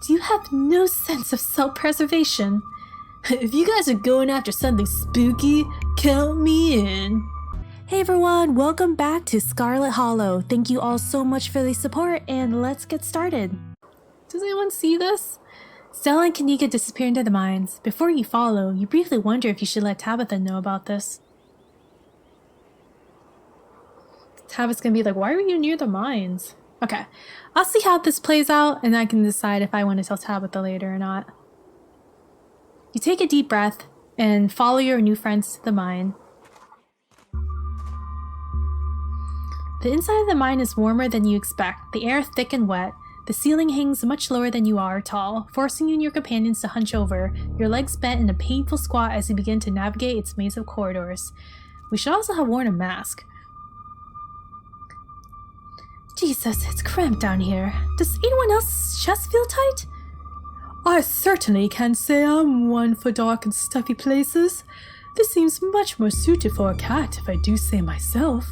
Do you have no sense of self-preservation? If you guys are going after something spooky, count me in. Hey everyone, welcome back to Scarlet Hollow. Thank you all so much for the support, and let's get started. Does anyone see this? Stella and Kanika disappear into the mines. Before you follow, you briefly wonder if you should let Tabitha know about this. Tabitha's gonna be like, why are you near the mines? Okay, I'll see how this plays out, and I can decide if I want to tell Tabitha later or not. You take a deep breath and follow your new friends to the mine. The inside of the mine is warmer than you expect, the air thick and wet. The ceiling hangs much lower than you are tall, forcing you and your companions to hunch over, your legs bent in a painful squat as you begin to navigate its maze of corridors. We should also have worn a mask. Jesus, it's cramped down here. Does anyone else's chest feel tight? I certainly can't say I'm one for dark and stuffy places. This seems much more suited for a cat, if I do say myself.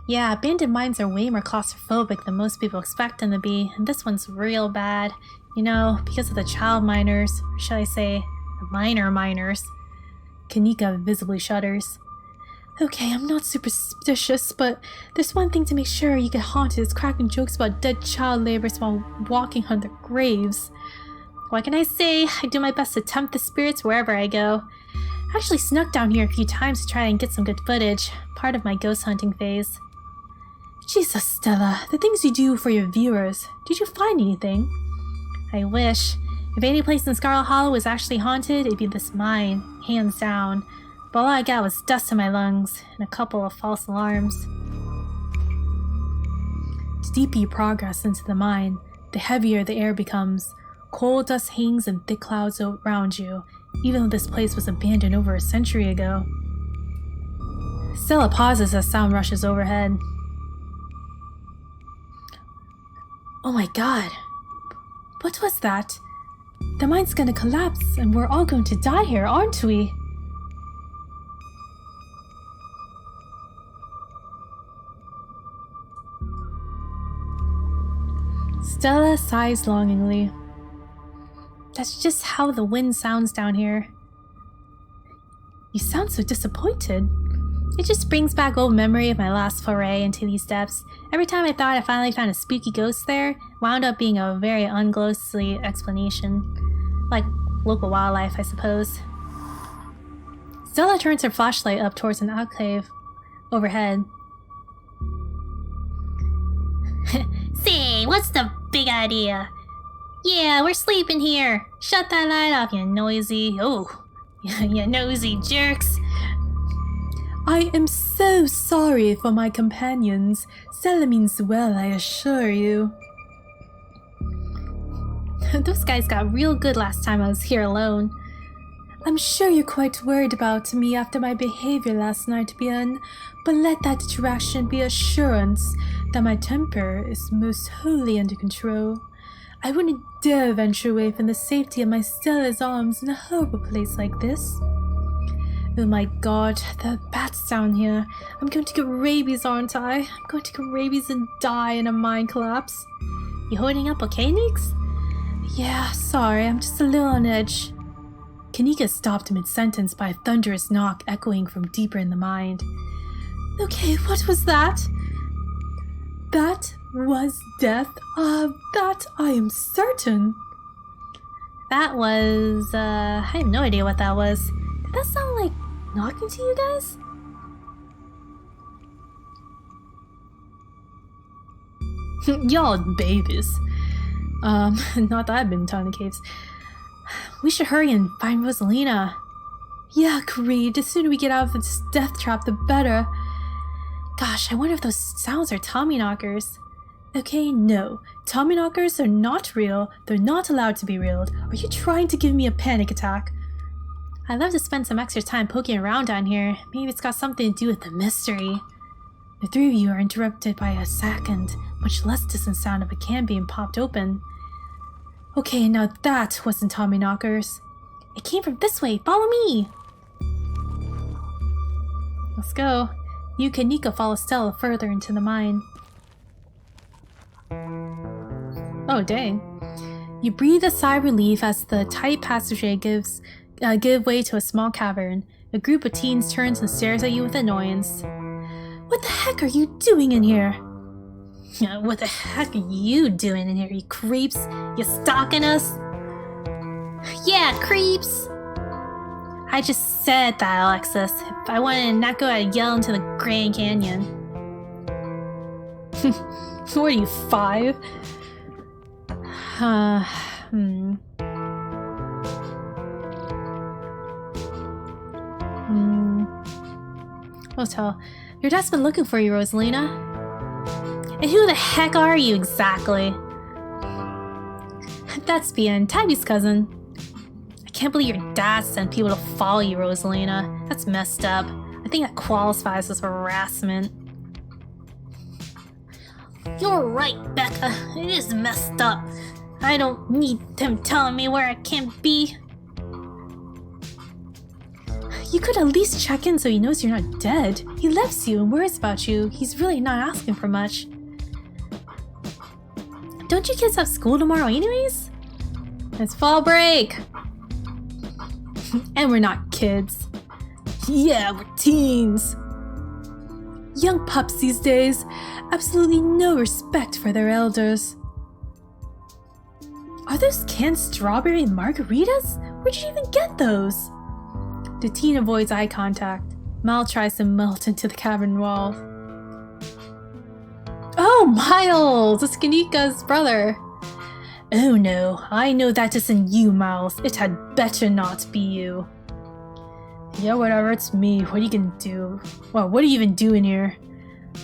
Yeah, abandoned mines are way more claustrophobic than most people expect them to be, and this one's real bad. You know, because of the child miners, or should I say, the minor miners. Kanika visibly shudders. Okay, I'm not superstitious, but there's one thing to make sure you get haunted is cracking jokes about dead child laborers while walking on their graves. What can I say? I do my best to tempt the spirits wherever I go. I actually snuck down here a few times to try and get some good footage, part of my ghost hunting phase. Jesus, Stella, the things you do for your viewers, did you find anything? I wish. If any place in Scarlet Hollow was actually haunted, it'd be this mine, hands down. But all I got was dust in my lungs, and a couple of false alarms. The deeper you progress into the mine, the heavier the air becomes. Coal dust hangs in thick clouds around you, even though this place was abandoned over a century ago. Stella pauses as sound rushes overhead. Oh my god. What was that? The mine's gonna collapse, and we're all going to die here, aren't we? Stella sighs longingly. That's just how the wind sounds down here. You sound so disappointed. It just brings back old memory of my last foray into these depths. Every time I thought I finally found a spooky ghost there, wound up being a very unghostly explanation. Like local wildlife, I suppose. Stella turns her flashlight up towards an alcove overhead. Say, what's the big idea? Yeah, we're sleeping here. Shut that light off, you noisy... Oh, you nosy jerks. I am so sorry for my companions. Stella means well, I assure you. Those guys got real good last time I was here alone. I'm sure you're quite worried about me after my behavior last night, Bien, but let that distraction be assurance that my temper is most wholly under control. I wouldn't dare venture away from the safety of my Stella's arms in a horrible place like this. Oh my god, the bats down here. I'm going to get rabies, aren't I? I'm going to get rabies and die in a mine collapse. You holding up okay, Neeks? Yeah, sorry, I'm just a little on edge. Kanika stopped mid-sentence by a thunderous knock echoing from deeper in the mine. Okay, what was that? That was death. That I am certain. That was, I have no idea what that was. Did that sound like knocking to you guys? Y'all babies. Not that I've been in tiny caves. We should hurry and find Rosalina. Yeah, agreed. The sooner we get out of this death trap, the better. Gosh, I wonder if those sounds are Tommyknockers. Okay, no. Tommyknockers are not real. They're not allowed to be real. Are you trying to give me a panic attack? I'd love to spend some extra time poking around down here. Maybe it's got something to do with the mystery. The three of you are interrupted by a second, much less distant sound of a can being popped open. Okay, now that wasn't Tommyknockers. It came from this way. Follow me! Let's go. You and Kanika follow Stella further into the mine. Oh, dang. You breathe a sigh of relief as the tight passageway give way to a small cavern. A group of teens turns and stares at you with annoyance. What the heck are you doing in here? What the heck are you doing in here, you creeps? You stalking us? Yeah, creeps! I just said that, Alexis. If I wanted to not go, I'd yell into the Grand Canyon. What are you, 5? Hotel. Your dad's been looking for you, Rosalina. And who the heck are you exactly? That's Bien, Tabby's cousin. I can't believe your dad sent people to follow you, Rosalina. That's messed up. I think that qualifies as harassment. You're right, Becca. It is messed up. I don't need him telling me where I can't be. You could at least check in so he knows you're not dead. He loves you and worries about you. He's really not asking for much. Don't you kids have school tomorrow anyways? It's fall break! And we're not kids. Yeah, we're teens. Young pups these days, absolutely no respect for their elders. Are those canned strawberry margaritas? Where'd you even get those? The teen avoids eye contact. Mal tries to melt into the cavern wall. Oh, Miles! It's Kanika's brother. Oh no, I know that isn't you, Miles. It had better not be you. Yeah, whatever, it's me. What are you gonna do? Well, what are you even doing here?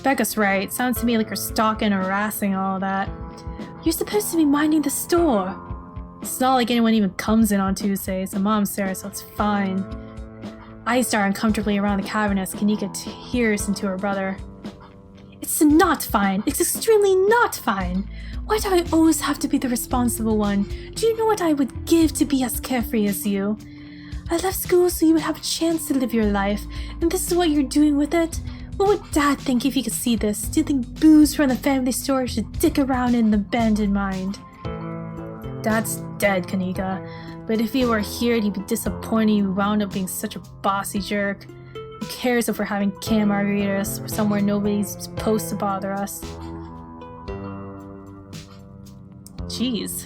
Becca's right. Sounds to me like you're stalking and harassing all that. You're supposed to be minding the store. It's not like anyone even comes in on Tuesdays, and Mom's there, so it's fine. Eyes dart uncomfortably around the cavern as Kanika tears into her brother. It's not fine. It's extremely not fine. Why do I always have to be the responsible one? Do you know what I would give to be as carefree as you? I left school so you would have a chance to live your life, and this is what you're doing with it? What would Dad think if he could see this? Do you think booze from the family store should dick around in the abandoned mind? Dad's dead, Kanika. But if he were here, he'd be disappointed you wound up being such a bossy jerk. Who cares if we're having canned margaritas somewhere nobody's supposed to bother us? Jeez.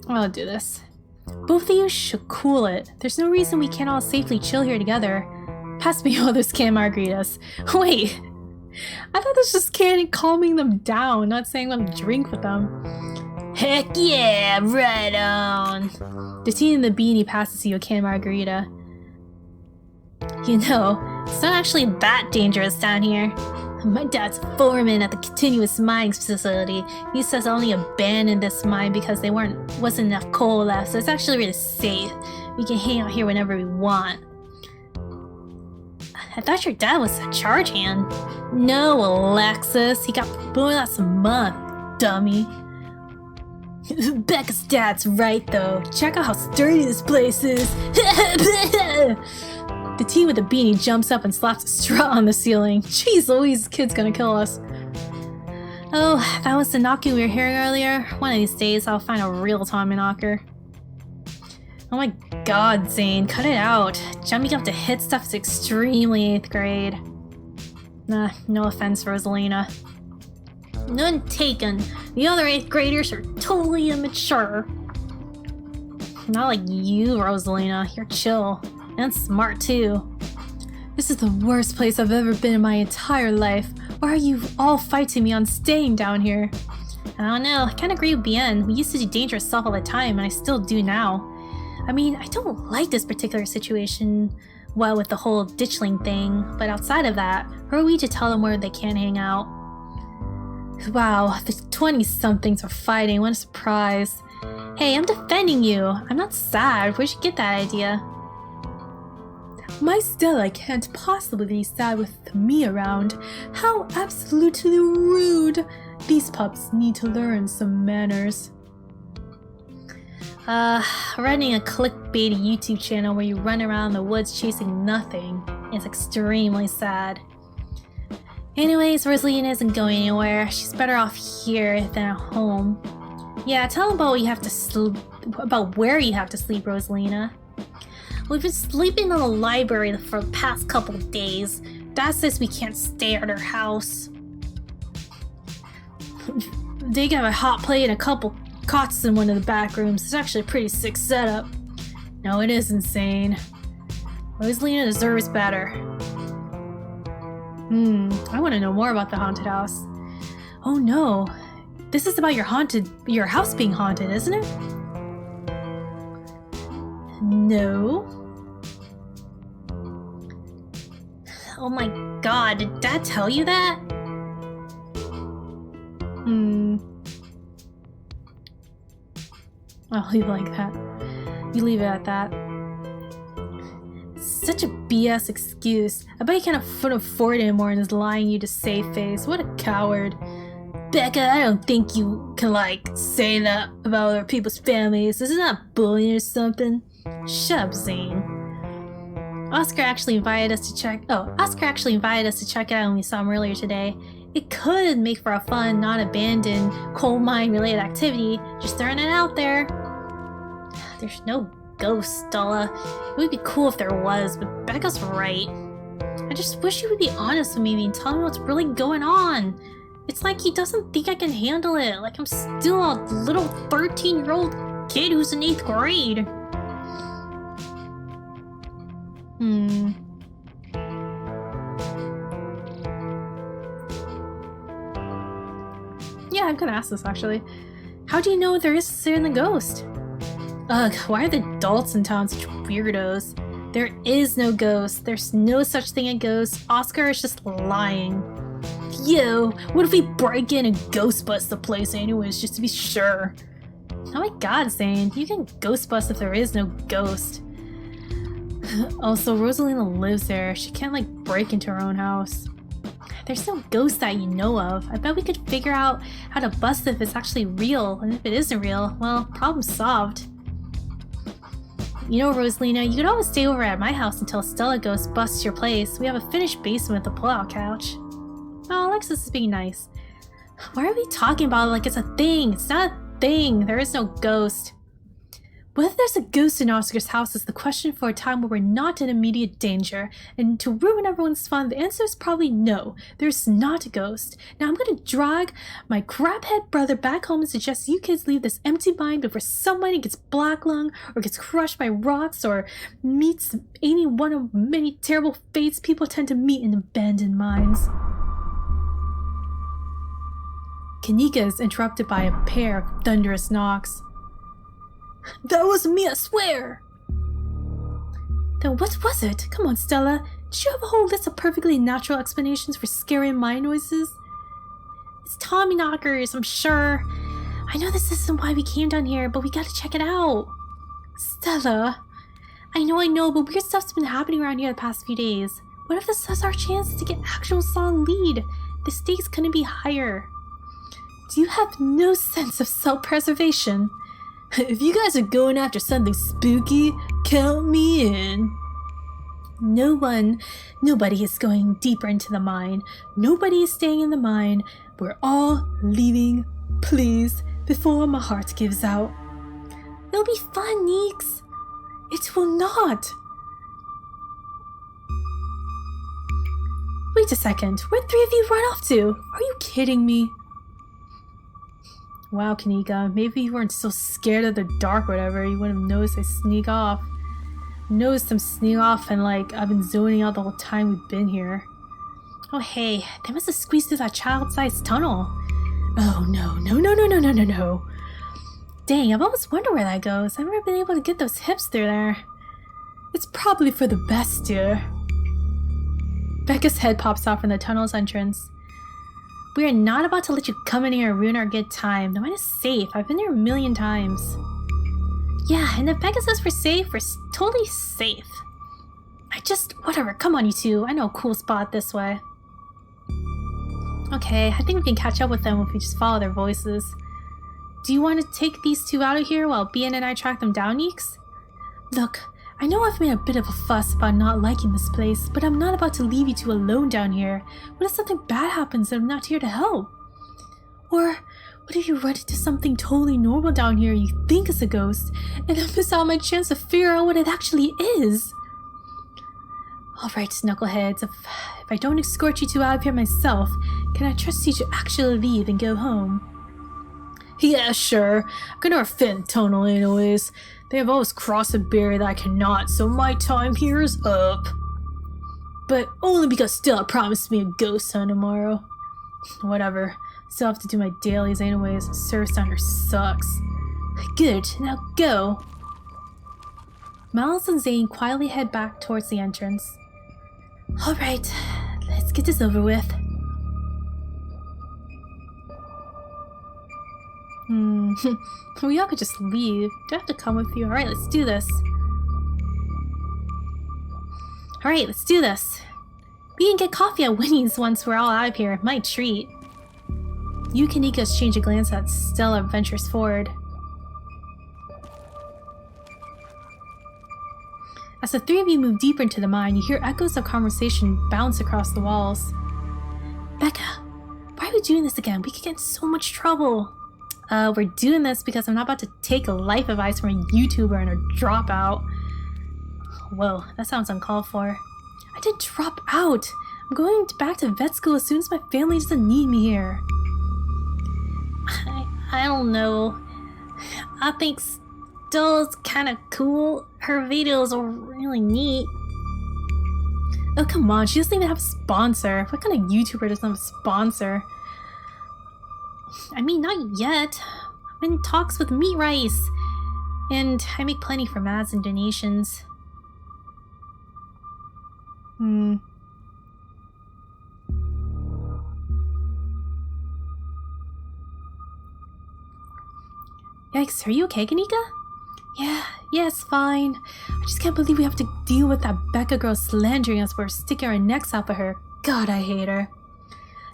I'll do this. Both of you should cool it. There's no reason we can't all safely chill here together. Pass me all those canned margaritas. Wait, I thought this was calming them down, not saying I'm gonna drink with them. Heck yeah, right on. The teen in the beanie passes you a canned margarita. You know, it's not actually that dangerous down here. My dad's foreman at the continuous mining facility. He says I only abandoned this mine because there wasn't enough coal left, so it's actually really safe. We can hang out here whenever we want. I thought your dad was a charge hand. No, Alexis. He got promoted last month, dummy. Becca's dad's right, though. Check out how sturdy this place is. The teen with the beanie jumps up and slaps a straw on the ceiling. Jeez Louise, this kid's gonna kill us. Oh, that was the knocking we were hearing earlier. One of these days, I'll find a real Tommy knocker. Oh my god, Zane, cut it out. Jumping up to hit stuff is extremely 8th grade. Nah, no offense, Rosalina. None taken. The other 8th graders are totally immature. Not like you, Rosalina. You're chill. And smart, too. This is the worst place I've ever been in my entire life. Why are you all fighting me on staying down here? I don't know. I kind of agree with Bien. We used to do dangerous stuff all the time, and I still do now. I mean, I don't like this particular situation, well, with the whole ditchling thing, but outside of that, who are we to tell them where they can't hang out? Wow, the 20-somethings are fighting. What a surprise. Hey, I'm defending you. I'm not sad. Where'd you get that idea? My Stella can't possibly be sad with me around. How absolutely rude. These pups need to learn some manners. Running a clickbait YouTube channel where you run around the woods chasing nothing is extremely sad. Anyways, Rosalina isn't going anywhere. She's better off here than at home. Yeah, tell them about where you have to sleep, Rosalina. We've been sleeping in the library for the past couple days. Dad says we can't stay at her house. They got a hot plate and a couple cots in one of the back rooms. It's actually a pretty sick setup. No, it is insane. Rosalina deserves better. I want to know more about the haunted house. Oh no. This is about your house being haunted, isn't it? No. Oh my god, did Dad tell you that? I'll leave it like that. You leave it at that. Such a BS excuse. I bet he can't afford it anymore and is lying you to save face. What a coward. Becca, I don't think you can, say that about other people's families. Isn't that bullying or something? Shut up, Zane. Oscar actually invited us to check it out when we saw him earlier today. It could make for a fun, non-abandoned, coal mine-related activity. Just throwing it out there. There's no ghost, Stella. It would be cool if there was, but Becca's right. I just wish you would be honest with me and tell me what's really going on. It's like he doesn't think I can handle it, like I'm still a little 13-year-old kid who's in 8th grade. Yeah, I'm gonna ask this actually. How do you know there is a ghost? Ugh, why are the adults in town such weirdos? There is no ghost. There's no such thing as ghost. Oscar is just lying. Yo, what if we break in and ghost bust the place anyways, just to be sure? Oh my god, Zane, you can ghost bust if there is no ghost. Also, Rosalina lives there. She can't break into her own house. There's no ghost that you know of. I bet we could figure out how to bust if it's actually real, and if it isn't real, well, problem solved. You know, Rosalina, you could always stay over at my house until Stella goes busts your place. We have a finished basement with a pull-out couch. Oh, Alexis is being nice. Why are we talking about it like it's a thing? It's not a thing. There is no ghost. Whether there's a ghost in Oscar's house is the question for a time where we're not in immediate danger. And to ruin everyone's fun, the answer is probably no. There's not a ghost. Now I'm gonna drag my crabhead brother back home and suggest you kids leave this empty mine before somebody gets black lung, or gets crushed by rocks, or meets any one of many terrible fates people tend to meet in abandoned mines. Kanika is interrupted by a pair of thunderous knocks. That wasn't me, I swear! Then what was it? Come on, Stella. Did you have a whole list of perfectly natural explanations for scary mine noises? It's Tommy knockers, I'm sure. I know this isn't why we came down here, but we gotta check it out. Stella. I know, but weird stuff's been happening around here the past few days. What if this is our chance to get actual song lead? The stakes couldn't be higher. Do you have no sense of self-preservation? If you guys are going after something spooky, count me in. Nobody is going deeper into the mine. Nobody is staying in the mine. We're all leaving, please, before my heart gives out. It'll be fun, Neeks. It will not. Wait a second, where'd 3 of you run off to? Are you kidding me? Wow, Kanika, maybe you weren't so scared of the dark or whatever, you wouldn't have noticed I sneak off. Noticed them sneak off and I've been zoning out the whole time we've been here. Oh hey, they must have squeezed through that child-sized tunnel. Oh no. Dang, I've always wondered where that goes. I've never been able to get those hips through there. It's probably for the best, dear. Becca's head pops out from the tunnel's entrance. We are not about to let you come in here and ruin our good time. The mine is safe. I've been there a million times. Yeah, and if Becca says we're safe, we're totally safe. Whatever, come on you two. I know a cool spot this way. Okay, I think we can catch up with them if we just follow their voices. do you want to take these two out of here while Bien and I track them down, Neeks? Look, I know I've made a bit of a fuss about not liking this place, but I'm not about to leave you two alone down here. What if something bad happens and I'm not here to help? Or what if you run into something totally normal down here you think is a ghost, and I miss out on my chance to figure out what it actually is? Alright, knuckleheads, if I don't escort you two out of here myself, can I trust you to actually leave and go home? Yeah, sure. I'm gonna offend Tonal anyways. They have always crossed a barrier that I cannot, so my time here is up. But only because Stella promised me a ghost hunt tomorrow. Whatever. Still have to do my dailies anyways. Service down here sucks. Good, now go. Miles and Zane quietly head back towards the entrance. Alright, let's get this over with. We all could just leave. Do I have to come with you? Alright, let's do this. Alright, let's do this. We can get coffee at Winnie's once we're all out of here. My treat. You and Nika exchange a glance as Stella ventures forward. As the three of you move deeper into the mine, you hear echoes of conversation bounce across the walls. Becca, why are we doing this again? We could get in so much trouble. We're doing this because I'm not about to take a life advice from a YouTuber and a dropout. Whoa, that sounds uncalled for. I didn't drop out. I'm going back to vet school as soon as my family doesn't need me here. I don't know. I think Stella's kinda cool. Her videos are really neat. Oh, come on, she doesn't even have a sponsor. What kind of YouTuber doesn't have a sponsor? I mean, not yet. I'm in talks with Meat Rice. And I make plenty from ads and donations. Yikes, are you okay, Kanika? Yeah, it's fine. I just can't believe we have to deal with that Becca girl slandering us for sticking our necks out for her. God, I hate her.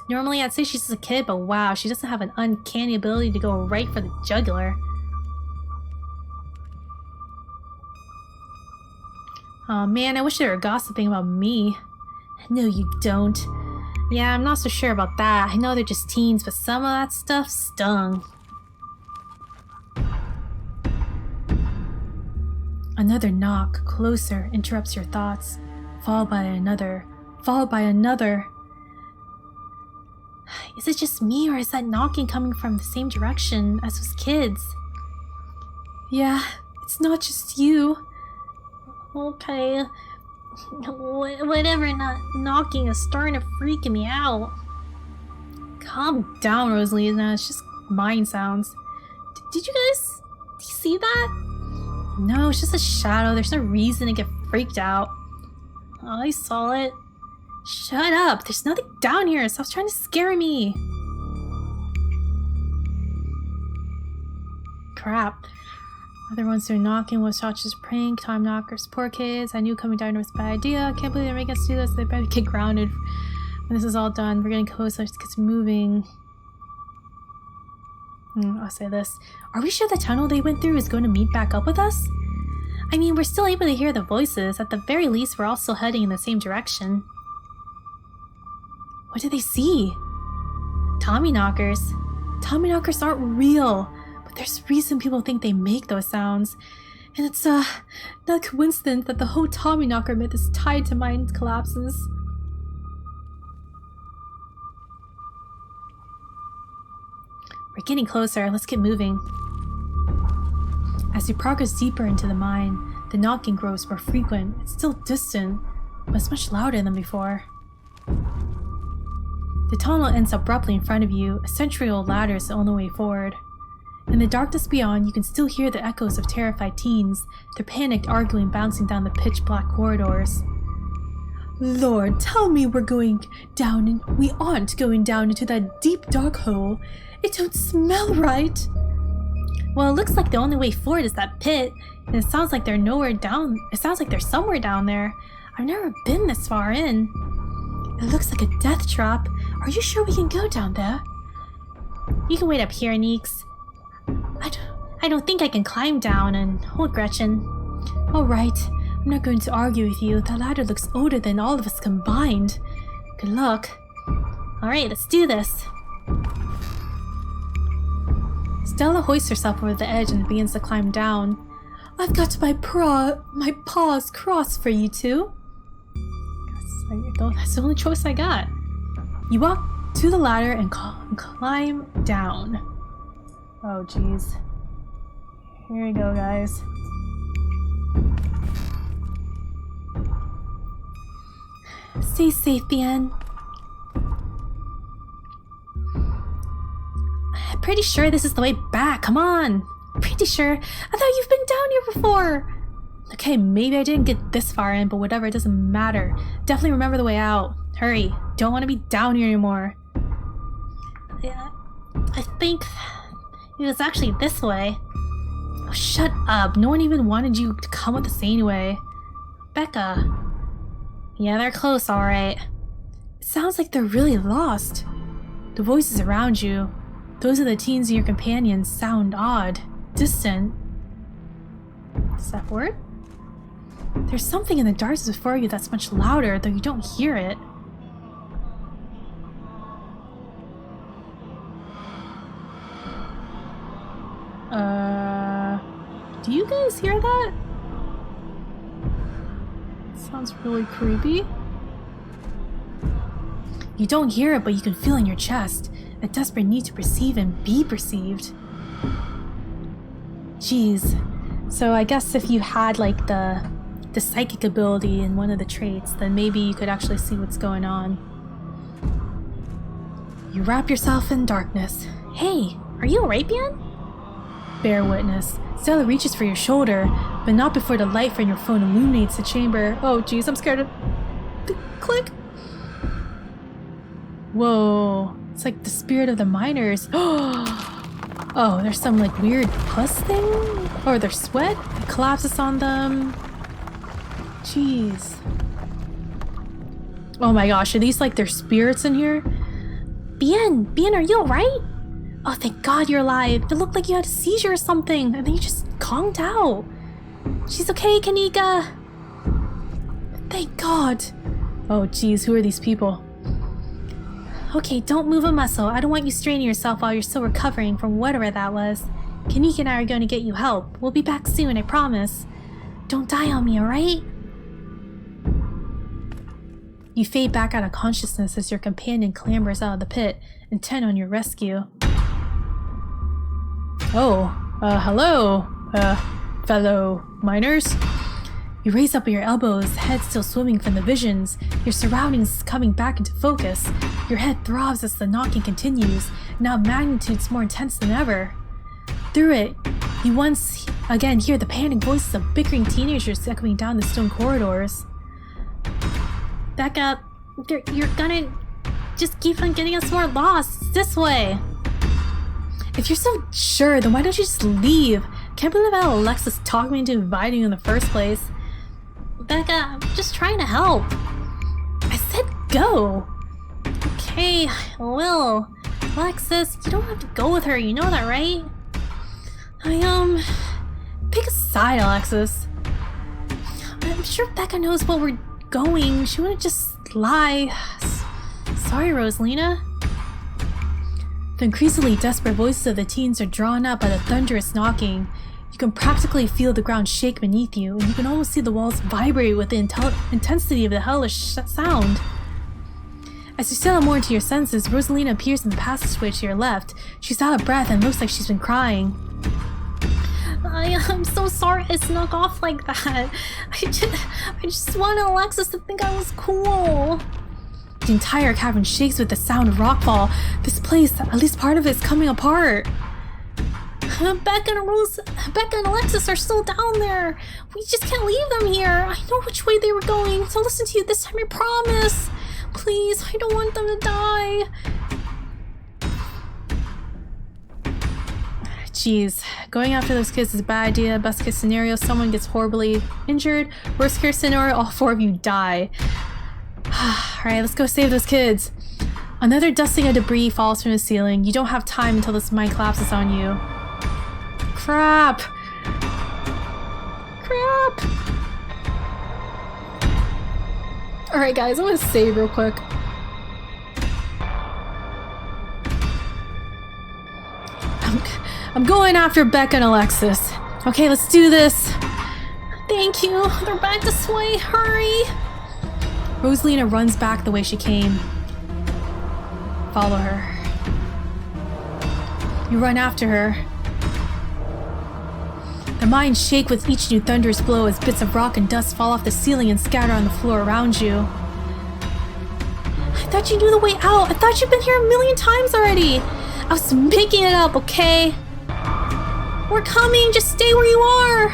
Normally I'd say she's just a kid, but wow, she doesn't have an uncanny ability to go right for the jugular. Aw man, I wish they were gossiping about me. No, you don't. Yeah, I'm not so sure about that. I know they're just teens, but some of that stuff stung. Another knock, closer, interrupts your thoughts, followed by another, followed by another. Is it just me, or is that knocking coming from the same direction as those kids? Yeah, it's not just you. Okay. Whatever, not knocking is starting to freak me out. Calm down, Rosalina, it's just mind sounds. Did you guys see that? No, it's just a shadow. There's no reason to get freaked out. Oh, I saw it. Shut up. There's nothing down here. Stop trying to scare me. Crap. Other ones doing knocking was Shot's prank. Time knockers. Poor kids. I knew coming down was a bad idea. I can't believe they're making us do this. They better get grounded when this is all done. We're getting close. Let's get moving. I'll say this. Are we sure the tunnel they went through is going to meet back up with us? I mean, we're still able to hear the voices. At the very least, we're all still heading in the same direction. What do they see? Tommy knockers. Tommy knockers aren't real, but there's reason people think they make those sounds. And it's, not a coincidence that the whole Tommy knocker myth is tied to mine collapses. We're getting closer, let's get moving. As you progress deeper into the mine, the knocking grows more frequent. It's still distant, but it's much louder than before. The tunnel ends abruptly in front of you. A century-old ladder is the only way forward. In the darkness beyond, you can still hear the echoes of terrified teens, their panicked arguing bouncing down the pitch-black corridors. Lord, tell me we're going down and we aren't going down into that deep dark hole. It don't smell right. Well, it looks like the only way forward is that pit, and it sounds like they're nowhere down. It sounds like they're somewhere down there. I've never been this far in. It looks like a death trap. Are you sure we can go down there? You can wait up here, Neeks. I don't think I can climb down and hold Gretchen. Alright, I'm not going to argue with you. That ladder looks older than all of us combined. Good luck. Alright, let's do this. Stella hoists herself over the edge and begins to climb down. I've got my paws crossed for you two. That's the only choice I got. You walk to the ladder and climb down. Oh jeez. Here we go, guys. Stay safe, Bien. I'm pretty sure this is the way back. Come on. Pretty sure. I thought you've been down here before. Okay, maybe I didn't get this far in, but whatever, it doesn't matter. Definitely remember the way out. Hurry. Don't want to be down here anymore. Yeah, I think it was actually this way. Oh, shut up. No one even wanted you to come with us anyway. Becca. Yeah, they're close, alright. It sounds like they're really lost. The voices around you, those of the teens and your companions, sound odd, distant. Is that word? There's something in the darkness before you that's much louder, though you don't hear it. Do you guys hear that? Sounds really creepy. You don't hear it, but you can feel in your chest a desperate need to perceive and be perceived. Jeez. So I guess if you had like the psychic ability in one of the traits, then maybe you could actually see what's going on. You wrap yourself in darkness. Hey, are you alright, Bien? Bear witness. Stella reaches for your shoulder, but not before the light from your phone illuminates the chamber. Oh jeez, I'm scared of... Click! Whoa, it's like the spirit of the miners. Oh, there's some like weird pus thing? Or their sweat? It collapses on them. Jeez. Oh my gosh, are these like their spirits in here? Bien, are you alright? Oh, thank God you're alive. It looked like you had a seizure or something, and then you just conked out. She's okay, Kanika. Thank God. Oh, geez, who are these people? Okay, don't move a muscle. I don't want you straining yourself while you're still recovering from whatever that was. Kanika and I are going to get you help. We'll be back soon, I promise. Don't die on me, alright? You fade back out of consciousness as your companion clambers out of the pit, intent on your rescue. Oh, hello, fellow miners. You raise up your elbows, head still swimming from the visions, your surroundings coming back into focus. Your head throbs as the knocking continues, now magnitudes more intense than ever. Through it, you once again hear the panicked voices of bickering teenagers echoing down the stone corridors. Back up. You're gonna just keep on getting us more lost. It's this way. If you're so sure, then why don't you just leave? Can't believe how Alexis talked me into inviting you in the first place. Becca, I'm just trying to help. I said go. Okay, I will. Alexis, you don't have to go with her, you know that, right? Pick a side, Alexis. I'm sure Becca knows where we're going. She wouldn't just lie. Sorry, Rosalina. The increasingly desperate voices of the teens are drawn up by the thunderous knocking. You can practically feel the ground shake beneath you, and you can almost see the walls vibrate with the intensity of the hellish sound. As you settle more into your senses, Rosalina appears in the passageway to your left. She's out of breath and looks like she's been crying. I'm so sorry I snuck off like that. I just wanted Alexis to think I was cool. The entire cavern shakes with the sound of rockfall. This place, at least part of it, is coming apart. Becca and Alexis are still down there. We just can't leave them here. I know which way they were going, so listen to you this time, I promise. Please, I don't want them to die. Jeez, going after those kids is a bad idea. Best case scenario, someone gets horribly injured. Worst case scenario, all four of you die. Alright, let's go save those kids. Another dusting of debris falls from the ceiling. You don't have time until this mine collapses on you. Crap! Crap! Alright guys, I'm gonna save real quick. I'm going after Becca and Alexis. Okay, let's do this. Thank you. They're back this way. Hurry! Rosalina runs back the way she came. Follow her. You run after her. The mines shake with each new thunderous blow as bits of rock and dust fall off the ceiling and scatter on the floor around you. I thought you knew the way out. I thought you'd been here a million times already. I was making it up, okay? We're coming. Just stay where you are.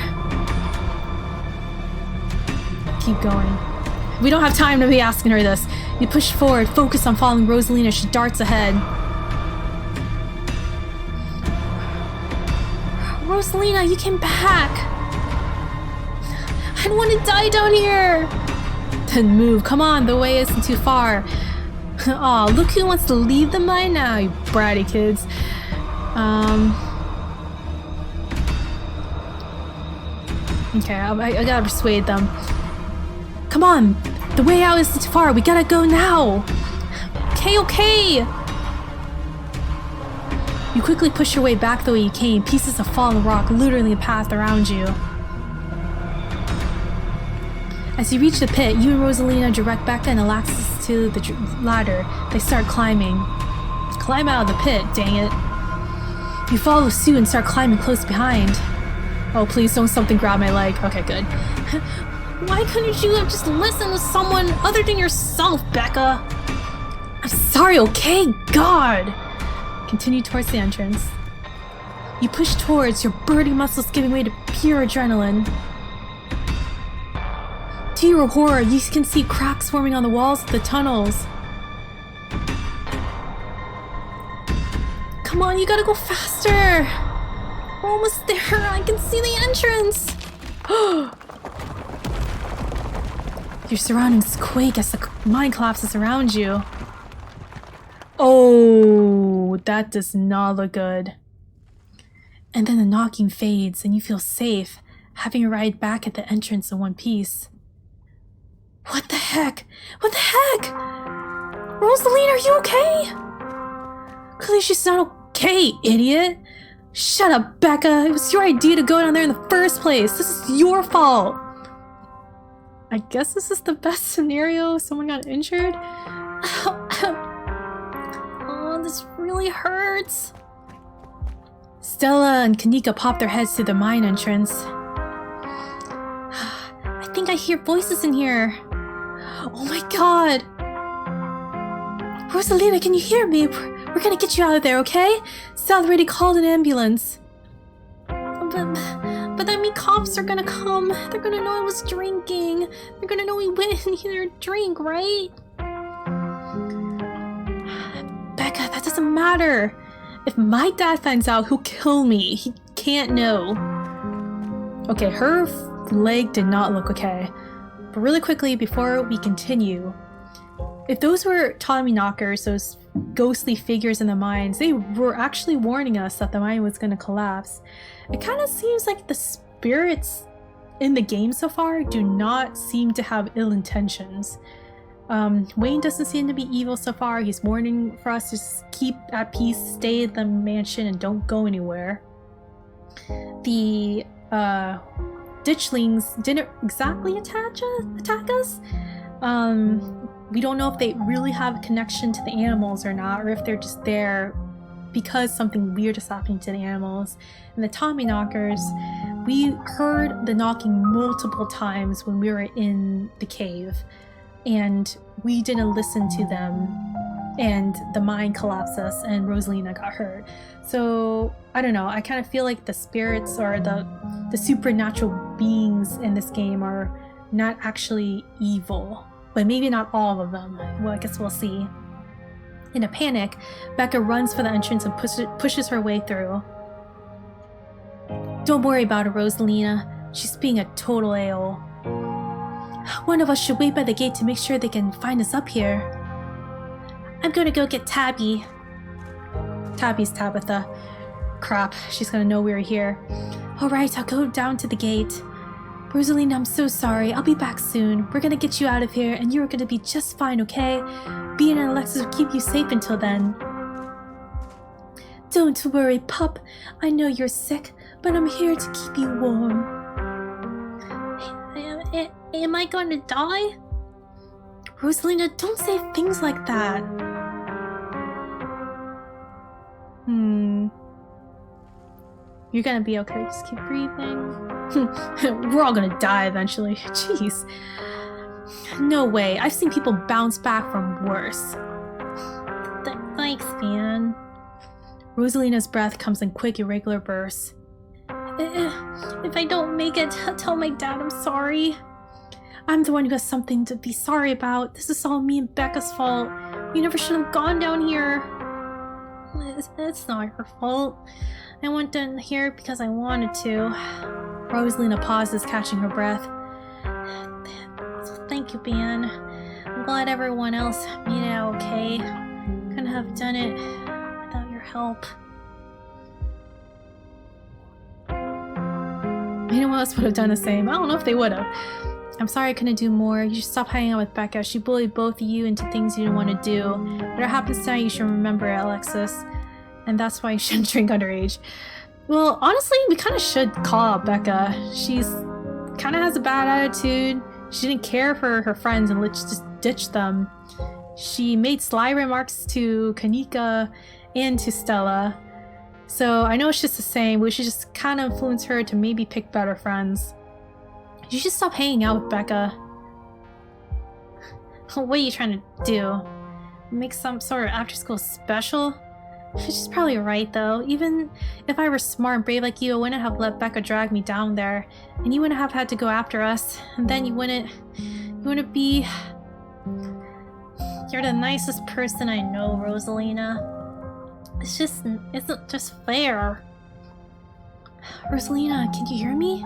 Keep going. We don't have time to be asking her this. You push forward, focus on following Rosalina as she darts ahead. Rosalina, you came back. I don't want to die down here. Then move. Come on, the way isn't too far. Aw, look who wants to leave the mine now, you bratty kids. Okay, I gotta persuade them. Come on, the way out isn't too far. We gotta go now. Okay. You quickly push your way back the way you came, pieces of fallen rock littering the path around you. As you reach the pit, you and Rosalina direct Becca and Alexis to the ladder. They start climbing. Climb out of the pit, dang it. You follow suit and start climbing close behind. Oh, please don't something grab my leg. Okay, good. Why couldn't you have just listened to someone other than yourself, Becca? I'm sorry, okay? God! Continue towards the entrance. You push towards, your burning muscles giving way to pure adrenaline. To your horror, you can see cracks forming on the walls of the tunnels. Come on, you gotta go faster! We're almost there, I can see the entrance! Your surroundings quake as the mine collapses around you. Oh, that does not look good. And then the knocking fades and you feel safe, having arrived back at the entrance in one piece. What the heck? What the heck? Rosaline, are you okay? Clearly she's not okay, idiot. Shut up, Becca. It was your idea to go down there in the first place. This is your fault. I guess this is the best scenario. Someone got injured. Oh, this really hurts. Stella and Kanika pop their heads through the mine entrance. I think I hear voices in here. Oh my god. Rosalina, can you hear me? We're gonna get you out of there, okay? Sal already called an ambulance. But that means cops are gonna come. They're gonna know I was drinking. They're gonna know we went in here to drink, right? Becca, that doesn't matter. If my dad finds out, he'll kill me. He can't know. Okay, her leg did not look okay. But really quickly, before we continue, if those were Tommy knockers, those ghostly figures in the mines, they were actually warning us that the mine was going to collapse. It kind of seems like the spirits in the game so far do not seem to have ill intentions. Wayne doesn't seem to be evil so far. He's warning for us to just keep at peace, stay at the mansion, and don't go anywhere. The ditchlings didn't exactly attack us. We don't know if they really have a connection to the animals or not, or if they're just there because something weird is happening to the animals. And the Tommy knockers, we heard the knocking multiple times when we were in the cave, and we didn't listen to them, and the mine collapsed us and Rosalina got hurt. So I don't know, I kind of feel like the spirits or the supernatural beings in this game are not actually evil. But maybe not all of them. Well, I guess we'll see. In a panic, Becca runs for the entrance and pushes her way through. Don't worry about her, Rosalina. She's being a total a-hole. One of us should wait by the gate to make sure they can find us up here. I'm gonna go get Tabby. Tabby's Tabitha. crap. She's gonna know we're here. Alright, I'll go down to the gate. Rosalina, I'm so sorry. I'll be back soon. We're gonna get you out of here, and you're gonna be just fine, okay? Bean and Alexis will keep you safe until then. Don't worry, pup. I know you're sick, but I'm here to keep you warm. Am I going to die? Rosalina, don't say things like that. You're gonna be okay. Just keep breathing. We're all gonna die eventually. Jeez. No way. I've seen people bounce back from worse. Thanks, man. Rosalina's breath comes in quick, irregular bursts. If I don't make it, tell my dad I'm sorry. I'm the one who has something to be sorry about. This is all me and Becca's fault. We never should have gone down here. It's not your fault. I went down here because I wanted to. Rosalina pauses, catching her breath. Thank you, Ben. I'm glad everyone else made it out okay. Couldn't have done it without your help. Anyone else would have done the same. I don't know if they would have. I'm sorry I couldn't do more. You should stop hanging out with Becca. She bullied both of you into things you didn't want to do. Whatever happens tonight, you should remember it, Alexis. And that's why you shouldn't drink underage. Well, honestly, we kind of should call out Becca. She's kind of has a bad attitude. She didn't care for her friends and just ditched them. She made sly remarks to Kanika and to Stella. So I know it's just the same. We should just kind of influence her to maybe pick better friends. You should stop hanging out with Becca. What are you trying to do? Make some sort of after-school special? She's probably right, though. Even if I were smart and brave like you, I wouldn't have let Becca drag me down there. And you wouldn't have had to go after us. And then you wouldn't be... You're the nicest person I know, Rosalina. It's isn't just fair. Rosalina, can you hear me?